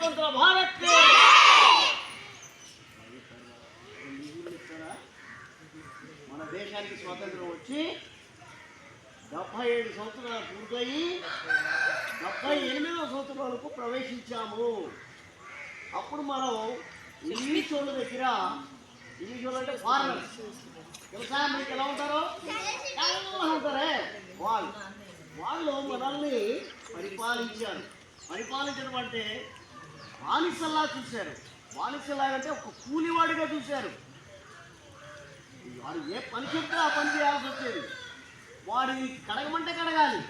స్వతంత్ర భారత్ మన దేశానికి స్వాతంత్రం వచ్చి 77 సంవత్సరాలు పూర్తయి 78వ సంవత్సరాలకు ప్రవేశించాము. అప్పుడు మనం ఇంగ్లీష్ వాళ్ళ దగ్గర, ఇంగ్లీష్ వాళ్ళు అంటే ఫారినర్స్, తెలుసా మీకు ఎలా ఉంటారో ఉంటారే వాళ్ళు మనల్ని పరిపాలించడం అంటే బానిసల్లా చూశారు. బానిసల్లా అంటే ఒక కూలివాడిగా చూశారు. వాడు ఏ పని చెప్తే ఆ పని చేయాల్సి వచ్చేది. వాడిని కడగమంటే కడగాలి.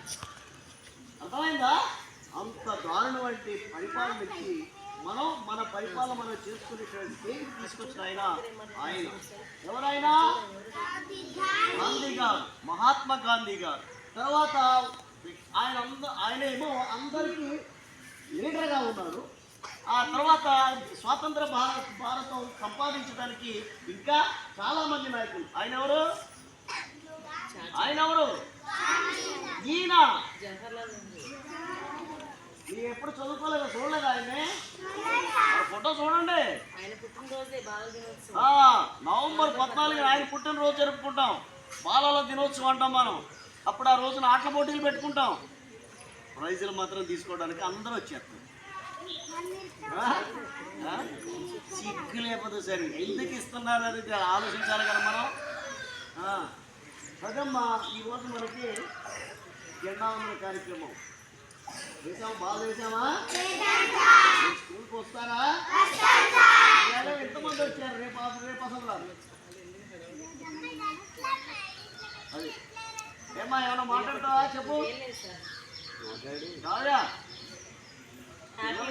అర్థమైందా? అంత దారుణం వంటి పరిపాలన ఇచ్చి మన పరిపాలన మనం చేసుకునేటువంటి స్టేజ్కి తీసుకొచ్చిన ఆయన ఎవరైనా గాంధీ గారు, మహాత్మా గాంధీ గారు. తర్వాత ఆయనేమో అందరికీ లీడర్గా ఉన్నారు. ఆ తర్వాత స్వాతంత్ర భారతం సంపాదించడానికి ఇంకా చాలామంది నాయకులు. ఆయన ఎవరు? ఈయన మీరు ఎప్పుడు చదువుకోలేదా? చూడలేదు ఆయన్ని? ఫోటో చూడండి. నవంబర్ 14 ఆయన పుట్టినరోజు జరుపుకుంటాం. బాలల దినోత్సవం అంటాం మనం. అప్పుడు ఆ రోజున ఆటల పోటీలు పెట్టుకుంటాం. ప్రైజులు మాత్రం తీసుకోవడానికి అందరూ వచ్చేస్తారు. సిగ్గు లేకపోతే సరే ఎందుకు ఇస్తున్నారు అనేది ఆలోచించాలి కదా మనం. సగమ్మా ఈరోజు మనకి జెండా వందన కార్యక్రమం వేసాము. బాగా వేసామా? స్కూల్కి వస్తారా? ఎంతమంది వచ్చారు? రేపు అసలు అది ఏమా ఏమన్నా మాట్లాడతావా? చెప్పు. కావ్యా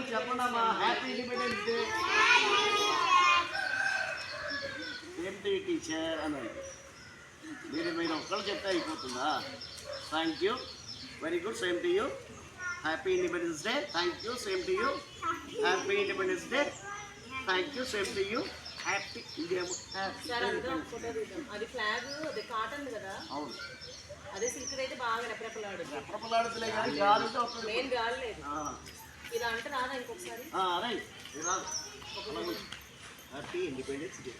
చెప్పండి అమ్మా. Happy independence day. ఏంటి టీచర్ అనండి. మీరు ఒక్కళ్ళు చెప్తే అయిపోతుందా? Thank you, very good, same to you. Happy independence day. Thank you, same to you. Happy independence day. Thank you, same to you. Happy India. అది ఫ్లాగ్, అది కాటన్ కదా. అవును, అదే సిల్క్ అయితే బాగా రెపరెపలాడుతులే కానీ గాలితో మెయిన్ గాలి లేదు. ఇలా అంటే రాదా ఇంకొకసారి? రాదు. Happy independence day.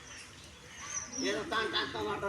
ఏదో మాట